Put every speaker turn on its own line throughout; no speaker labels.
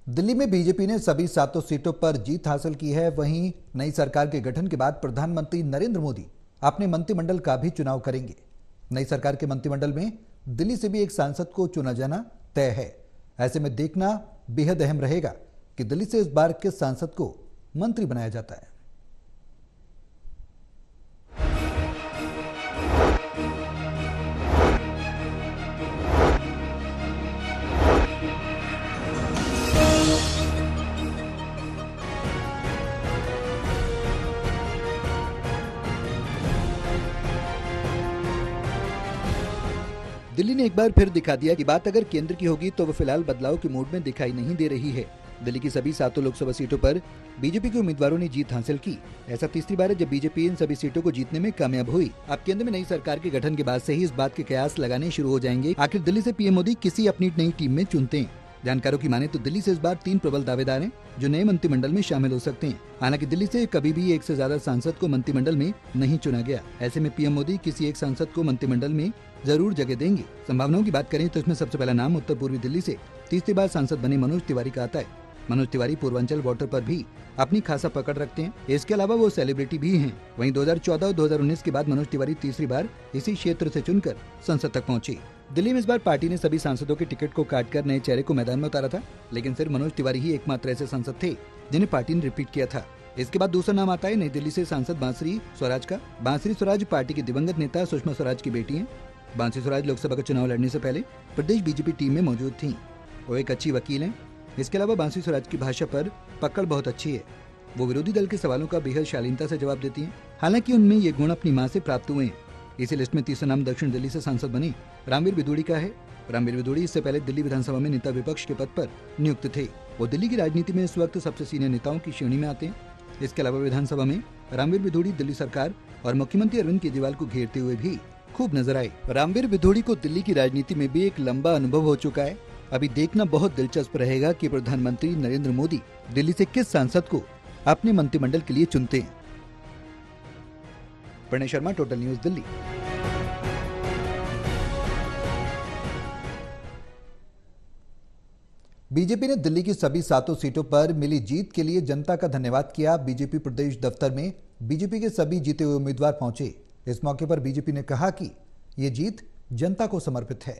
दिल्ली में बीजेपी ने सभी 7 सीटों पर जीत हासिल की है। वहीं नई सरकार के गठन के बाद प्रधानमंत्री नरेंद्र मोदी अपने मंत्रिमंडल का भी चुनाव करेंगे। नई सरकार के मंत्रिमंडल में दिल्ली से भी एक सांसद को चुना जाना तय है। ऐसे में देखना बेहद अहम रहेगा कि दिल्ली से इस बार किस सांसद को मंत्री बनाया जाता है। दिल्ली ने एक बार फिर दिखा दिया कि बात अगर केंद्र की होगी तो वो फिलहाल बदलाव के मूड में दिखाई नहीं दे रही है। दिल्ली की सभी 7 लोकसभा सीटों पर बीजेपी के उम्मीदवारों ने जीत हासिल की। ऐसा तीसरी बार है जब बीजेपी इन सभी सीटों को जीतने में कामयाब हुई। अब केंद्र में नई सरकार के गठन के बाद से ही इस बात के कयास लगाने शुरू हो जाएंगे आखिर दिल्ली से पीएम मोदी किसी अपनी नई टीम में चुनते हैं। जानकारों की माने तो दिल्ली से इस बार 3 प्रबल दावेदार हैं जो नए मंत्रिमंडल में शामिल हो सकते हैं। हालांकि दिल्ली से कभी भी एक से ज्यादा सांसद को मंत्रिमंडल में नहीं चुना गया। ऐसे में पीएम मोदी किसी एक सांसद को मंत्रिमंडल में जरूर जगह देंगे। संभावनाओं की बात करें तो इसमें सबसे पहला नाम उत्तर पूर्वी दिल्ली से तीसरी बार सांसद बने मनोज तिवारी का आता है। मनोज तिवारी पूर्वांचल बॉर्डर पर भी अपनी खासा पकड़ रखते हैं। इसके अलावा वो सेलिब्रिटी भी हैं। वहीं 2014 और 2019 के बाद मनोज तिवारी तीसरी बार इसी क्षेत्र से चुनकर संसद तक पहुंचे। दिल्ली में इस बार पार्टी ने सभी सांसदों के टिकट को काटकर नए चेहरे को मैदान में उतारा था, लेकिन सिर्फ मनोज तिवारी ही एकमात्र ऐसे सांसद थे जिन्हें पार्टी ने रिपीट किया था। इसके बाद दूसरा नाम आता है नई दिल्ली से सांसद बांसुरी स्वराज का। बांसुरी स्वराज पार्टी की दिवंगत नेता सुषमा स्वराज की बेटी हैं। बांसुरी स्वराज लोकसभा का चुनाव लड़ने से पहले प्रदेश बीजेपी टीम में मौजूद थीं। वो एक अच्छी वकील हैं। इसके अलावा बांसुरी स्वराज की भाषा पर पकड़ बहुत अच्छी है। वो विरोधी दल के सवालों का बेहद शालीनता से जवाब देती हैं। हालांकि उनमें ये गुण अपनी मां से प्राप्त हुए हैं। इसी लिस्ट में तीसरा नाम दक्षिण दिल्ली से सांसद बने रामवीर विदुड़ी का है। रामवीर विदुड़ी इससे पहले दिल्ली विधानसभा में नेता विपक्ष के पद पर नियुक्त थे। वो दिल्ली की राजनीति में इस वक्त सबसे सीनियर नेताओं की श्रेणी में आते हैं। इसके अलावा विधानसभा में रामवीर विदुड़ी दिल्ली सरकार और मुख्यमंत्री अरविंद केजरीवाल को घेरते हुए भी खूब नजर आए। रामवीर विदुड़ी को दिल्ली की राजनीति में भी एक लंबा अनुभव हो चुका है। अभी देखना बहुत दिलचस्प रहेगा कि प्रधानमंत्री नरेंद्र मोदी दिल्ली से किस सांसद को अपने मंत्रिमंडल के लिए चुनते हैं। Pranay Sharma, total news, Delhi. BJP ने दिल्ली की सभी 7 सीटों पर मिली जीत के लिए जनता का धन्यवाद किया। बीजेपी प्रदेश दफ्तर में बीजेपी के सभी जीते हुए उम्मीदवार पहुंचे। इस मौके पर बीजेपी ने कहा कि ये जीत जनता को समर्पित है।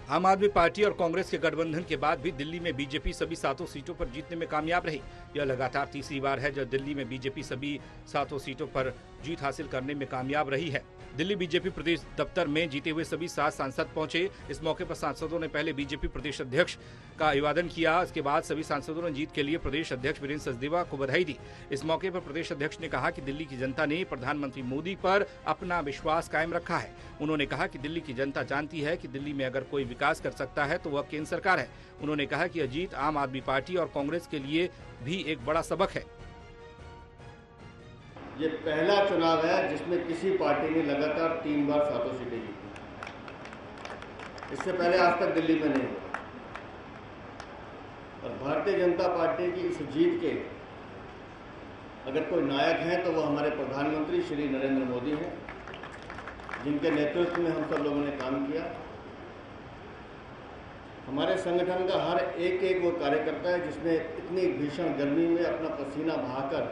आम आदमी पार्टी और कांग्रेस के गठबंधन के बाद भी दिल्ली में बीजेपी सभी 7 सीटों पर जीतने में कामयाब रही। यह लगातार तीसरी बार है जब दिल्ली में बीजेपी सभी 7 सीटों पर जीत हासिल करने में कामयाब रही है। दिल्ली बीजेपी प्रदेश दफ्तर में जीते हुए सभी 7 सांसद पहुंचे। इस मौके पर सांसदों ने पहले बीजेपी प्रदेश अध्यक्ष का अभिवादन किया। इसके बाद सभी सांसदों ने जीत के लिए प्रदेश अध्यक्ष वीरेंद्र सचदेवा को बधाई दी। इस मौके पर प्रदेश अध्यक्ष ने कहा कि दिल्ली की जनता ने प्रधानमंत्री मोदी पर अपना विश्वास कायम रखा है। उन्होंने कहा कि दिल्ली की जनता जानती है कि दिल्ली में अगर कोई विकास कर सकता है तो वह केंद्र सरकार है। उन्होंने कहा कि यह जीत आम आदमी पार्टी और कांग्रेस के लिए भी एक बड़ा सबक है।
ये पहला चुनाव है जिसमें किसी पार्टी ने लगातार 3 बार 7 सीटें जीती। इससे पहले आज तक दिल्ली में नहीं हुआ। और भारतीय जनता पार्टी की इस जीत के अगर कोई नायक हैं तो वो हमारे प्रधानमंत्री श्री नरेंद्र मोदी हैं, जिनके नेतृत्व में हम सब लोगों ने काम किया। हमारे संगठन का हर एक वो कार्यकर्ता है जिसने इतनी भीषण गर्मी में अपना पसीना बहाकर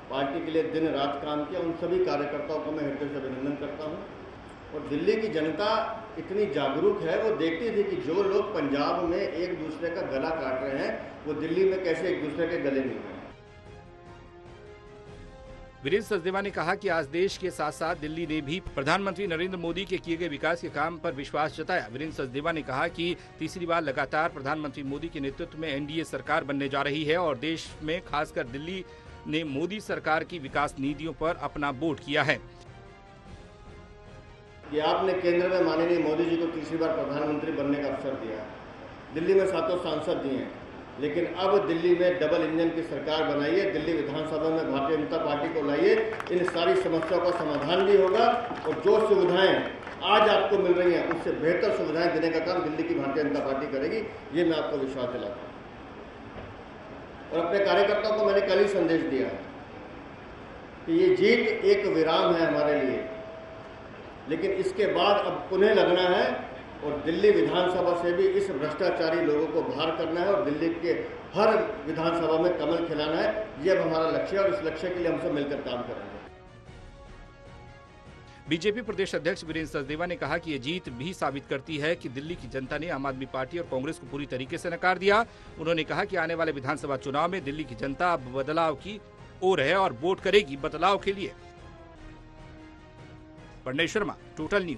पार्टी के लिए दिन रात काम किया। उन सभी कार्यकर्ताओं को मैं हृदय से अभिनंदन करता हूं। और दिल्ली की जनता इतनी जागरूक है, वो देखती थी कि जो लोग पंजाब में एक दूसरे का गला काट रहे हैं वो दिल्ली में कैसे एक दूसरे के गले मिल रहे हैं।
वीरेंद्र सचदेवा ने कहा कि आज देश के साथ साथ दिल्ली ने भी प्रधानमंत्री नरेंद्र मोदी के किए गए विकास के काम पर विश्वास जताया। वीरेंद्र सचदेवा ने कहा कि तीसरी बार लगातार प्रधानमंत्री मोदी के नेतृत्व में एनडीए सरकार बनने जा रही है और देश में खासकर दिल्ली ने मोदी सरकार की विकास नीतियों पर अपना वोट किया है।
ये आपने केंद्र में माननीय मोदी जी को तीसरी बार प्रधानमंत्री बनने का अवसर दिया है। दिल्ली में 7 सांसद दिए हैं। लेकिन अब दिल्ली में डबल इंजन की सरकार बनाइए, दिल्ली विधानसभा में भारतीय जनता पार्टी को लाइए, इन सारी समस्याओं का समाधान भी होगा और जो सुविधाएं आज आपको मिल रही हैं उससे बेहतर सुविधाएं देने का काम दिल्ली की भारतीय जनता पार्टी करेगी, ये मैं आपको विश्वास दिलाता हूँ। और अपने कार्यकर्ताओं को मैंने कल ही संदेश दिया है कि ये जीत एक विराम है हमारे लिए, लेकिन इसके बाद अब पुनः लगना है और दिल्ली विधानसभा से भी इस भ्रष्टाचारी लोगों को बाहर करना है और दिल्ली के हर विधानसभा में कमल खिलाना है। ये अब हमारा लक्ष्य है और इस लक्ष्य के लिए हम सब मिलकर काम करेंगे।
बीजेपी प्रदेश अध्यक्ष वीरेंद्र सचदेवा ने कहा कि ये जीत भी साबित करती है कि दिल्ली की जनता ने आम आदमी पार्टी और कांग्रेस को पूरी तरीके से नकार दिया। उन्होंने कहा कि आने वाले विधानसभा चुनाव में दिल्ली की जनता अब बदलाव की ओर है और वोट करेगी बदलाव के लिए। पंडेय शर्मा, टोटल न्यूज।